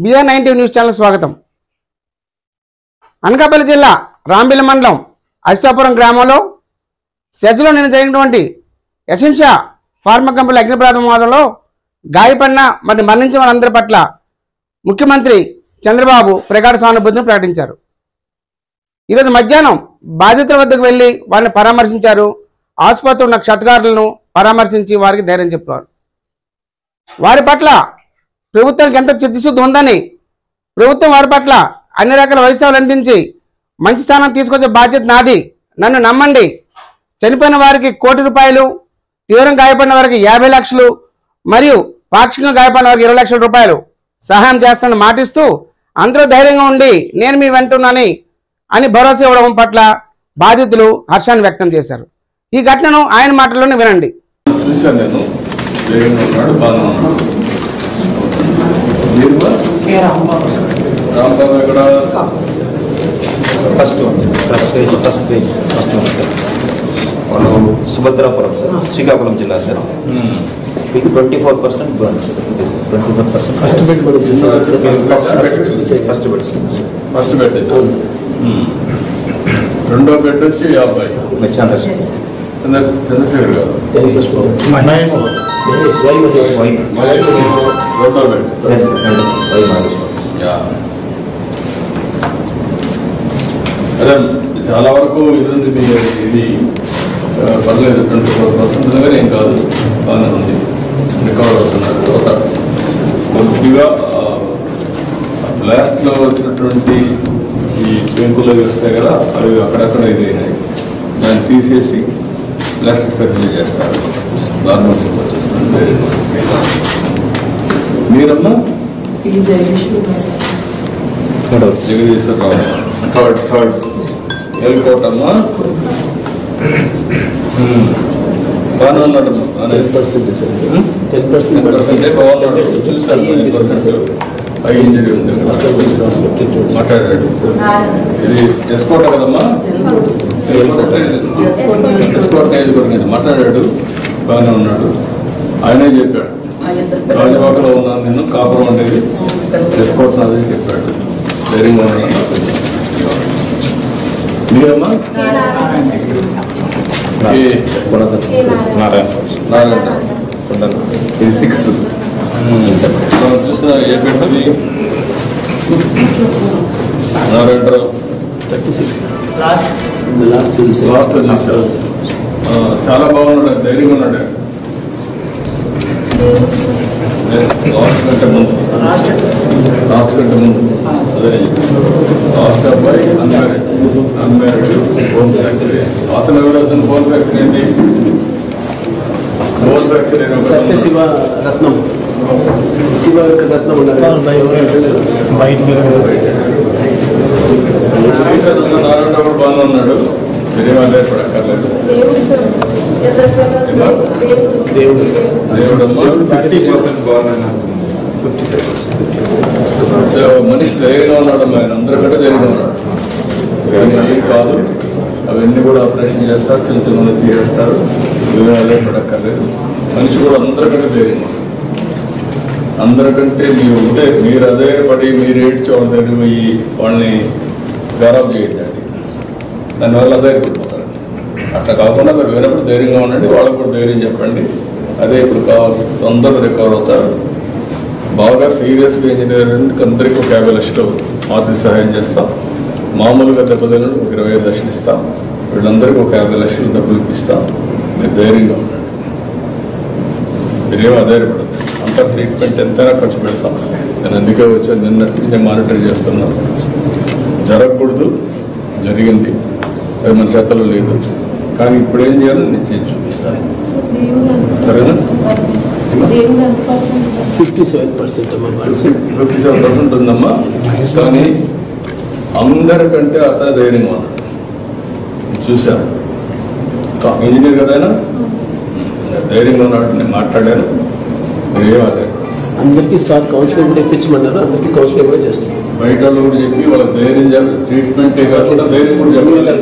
BR9 news channel స్వాగతం. అనకాపల్లి జిల్లా రాంబిల్ మండలం అశ్వాపురం గ్రామంలో సెజ్లో నిన్న జరిగినటువంటి ఎసెన్షియా ఫార్మా కంపెనీ అగ్ని ప్రమాదంలో గాయపడిన మరియు మరణించిన వారందరి పట్ల ముఖ్యమంత్రి చంద్రబాబు ప్రగాఢ సానుభూతిని ప్రకటించారు. ఈరోజు మధ్యాహ్నం బాధితుల వద్దకు వెళ్లి వారిని పరామర్శించారు. ఆసుపత్రిలో ఉన్న క్షతగారులను పరామర్శించి వారికి ధైర్యం చెప్పారు. వారి పట్ల ప్రభుత్వానికి ఎంత చిత్తశుద్ధి ఉందని, ప్రభుత్వం వారి పట్ల అన్ని రకాల వైద్యాలు అందించి మంచి స్థానం తీసుకొచ్చే బాధ్యత నాది, నన్ను నమ్మండి, చనిపోయిన వారికి ₹1 కోటి, తీవ్రంగా గాయపడిన వారికి 50 లక్షలు మరియు పాక్షికంగా గాయపడిన వారికి ₹20 లక్షల సహాయం చేస్తానని మాటిస్తూ అందరూ ధైర్యంగా ఉండి నేను మీ వెంటున్నాని అని భరోసా ఇవ్వడం పట్ల బాధితులు హర్షాన్ని వ్యక్తం చేశారు. ఈ ఘటనను ఆయన మాటల్లోనే వినండి. సుభద్రాపురం సార్, శ్రీకాకుళం జిల్లా సార్. మీకు 24% బర్న్ సార్. 24% ఫస్ట్ బెడ్ రెండో బెడ్ వచ్చి 50 చంద్రశేఖర్ గారు రెండో బెడ్ అదే చాలా వరకు ఇది ఉంది. ఇది పర్లేదు, 24% దగ్గర ఏం కాదు, బాగానే ఉంది, రికవర్ అవుతున్నారు. తర్వాత కొద్దిగా బ్లాస్ట్లో వచ్చినటువంటి ఈ పెంకులు వస్తాయి కదా, అవి అక్కడక్కడ ఇదైనాయి, దాన్ని తీసేసి ప్లాస్టిక్ సర్జరీ చేస్తారు. నార్మల్ సపోర్ట్ చేస్తారు. మీరమ్మా జగదీశ్వరరావు థర్డ్ ఎల్కోటమ్మా బాగానే ఉన్నాడమ్మా. 10% బాగున్నాడు, చూసాను. 10% పై ఇంజరీ ఉంది, మాట్లాడాడు. ఇది ఎస్కోట కదమ్మా, ఎస్కోట నియోజకవర్గం మాట్లాడాడు, బాగానే ఉన్నాడు. ఆయనే చెప్పాడు రాజవాకలో ఉన్నాను నేను, కాపురం అనేది ఎస్కోట నాది చెప్పాడు. ధైర్యంగా ఉన్నాడు. మీరమ్మా నారాయణ ఇది 6 మనం చూసిన ఏ పెట్టి నారాయణరావు 36 లాస్ట్ చూసారు. చాలా బాగున్నాడు, ధైర్యంగా ఉన్నాడు. లాస్ట్ కంటే ముందు అదే లాస్ట్ అబ్బాయి అన్మ్యారీడ్ బోన్ ఫ్రాక్చర్. అతను ఎవరు? అతను బోన్ ఫ్రాక్చర్ ఏంటి? బోన్ ఫ్రాక్చర్ శివరత్నం నారాయణరావు బాగానే ఉన్నాడు, మీరేం ఆధారపడక్కర్లేదు. దేవుడమ్మా 50% బాగున్నాడు, 55% మనిషి ధైర్యంగా ఉన్నాడమ్మా. ఆయన అందరికంటే ధైర్యంగా ఉన్నాడు. ఏం కాదు, అవన్నీ కూడా ఆపరేషన్ చేస్తారు, చిన్న చిన్న తీసేస్తారు. ఏమీ ఆధారపడక్కర్లేదు. మనిషి కూడా అందరికంటే ధైర్యంగా ఉన్నాడు. అందరికంటే మీరు అధైర్యపడి మీరు ఏడ్చేవాళ్ళు పోయి వాళ్ళని గారాబ్ చేయండి, దానివల్ల అధైర్యపడిపోతారు. అట్లా కాకుండా మీరు వినప్పుడు ధైర్యంగా ఉండండి, వాళ్ళకు కూడా ధైర్యం చెప్పండి. అదే ఇప్పుడు కావాల్సి తొందరగా రికవర్ అవుతారు. బాగా సీరియస్గా ఇంజనీరింగ్ అందరికీ ఒక 50 లక్షలు ఆర్థిక సహాయం చేస్తాం. మామూలుగా దెబ్బతినకు ఒక 25 లక్షలు ఇస్తాం. వీళ్ళందరికీ ఒక 50 లక్షలు డబ్బులు ఇప్పిస్తాం. మీరు ధైర్యంగా ఉండండి, మీరేమో అధైర్యపడదు. అంతా ట్రీట్మెంట్ ఎంతైనా ఖర్చు పెడతాం. నేను అందుకే వచ్చాను, నిన్నటి నేను మానిటర్ చేస్తున్నాను. జరగకూడదు, జరిగింది, అది మన చేతలో లేదు. కానీ ఇప్పుడు ఏం చేయాలో నేను చేసి చూపిస్తాను. సరేనా? 57% ఉందమ్మా. కానీ అందరికంటే అతను ధైర్యంగా ఉన్నాడు. చూశాను, ఇంజనీర్ కదైనా ధైర్యంగా ఉన్నాడు. నేను మాట్లాడాను, మీరేం అదే అందరికీ సార్ కౌన్సిలింగ్ తెప్పించమన్నారు. అందరికీ కౌన్సిలింగ్ కూడా చేస్తాం. బయట వాళ్ళు కూడా చెప్పి వాళ్ళకి ధైర్యం ట్రీట్మెంటే కాకుండా ధైర్యం కూడా చెప్పాలి.